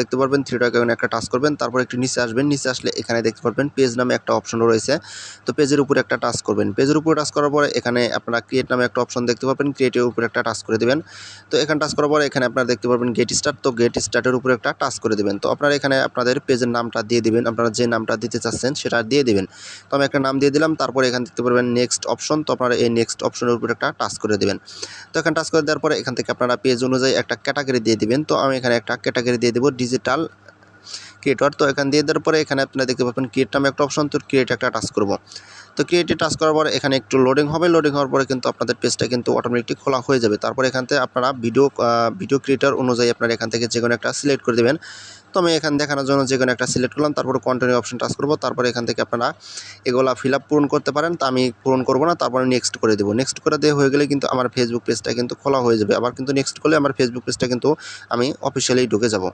দেখতে পারবেন, three dot আইকনে একটা টাচ করবেন, তারপর একটু নিচে আসবেন। নিচে আসলে এখানে দেখতে পারবেন পেজ নামে একটা অপশন রয়েছে। তো পেজের উপরে একটা টাচ করবেন। পেজের উপরে টাচ করার পরে এখানে আপনারা ক্রিয়েট নামে একটা অপশন দেখতে পাবেন, ক্রিয়েটের উপরে একটা টাচ করে দেবেন। তো এখানে টাচ করার পরে এখানে আপনারা দেখতে পারবেন গেট স্টার্ট। তো গেট স্টার্টের উপরে একটা টাচ করে দেবেন। তো আপনারা এখানে আপনাদের পেজের নামটা দিয়ে দিবেন, আপনারা যে নামটা দিতে চাচ্ছেন সেটা দিয়ে দিবেন। তো আমি একটা নাম দিয়ে দিলাম। তারপরে এখানে দেখতে পারবেন নেক্সট অপশন। তো আপনারা এই নেক্সট অপশনের উপরে একটা টাচ করে দেবেন। তো এখানে টাচ করে দেওয়ার পরে এখান থেকে আপনারা পেজ অনুযায়ী একটা ক্যাটাগরি দিয়ে দিবেন। তো আমি এখানে একটা ক্যাটাগরি দিয়ে দেবো ডিজিটাল ক্রিয়েটর। তো এখানে দিয়ে দেওয়ার পরে এখানে আপনারা দেখতে পাবেন ক্রিয়েট নামে একটা অপশন। তো ক্রিয়েট একটা টাচ করব। তো ক্রিয়েটে টাচ করার পরে এখানে একটু লোডিং হবে। লোডিং হওয়ার পরে কিন্তু আপনাদের পেজটা কিন্তু অটোমেটিক খোলা হয়ে যাবে। তারপরে এখান থেকে আপনারা ভিডিও ক্রিয়েটর অনুযায়ী আপনারা এখান থেকে যে কোনো একটা সিলেক্ট করে দেবেন। তো আমি এখানে দেখানোর জন্য যে কোনো একটা সিলেক্ট করলাম, তারপরে কন্টিনিউ অপশন টাচ করব। তারপরে এখান থেকে আপনারা এগুলা ফিল আপ পূরণ করতে পারেন। তা আমি পূরণ করব না, তারপরে নেক্সট করে দেবো। নেক্সট করে দিয়ে হয়ে গেলে কিন্তু আমার ফেসবুক পেজটা কিন্তু খোলা হয়ে যাবে। আবার কিন্তু নেক্সট করলে আমার ফেসবুক পেজটা কিন্তু আমি অফিসিয়ালি ঢুকে যাব।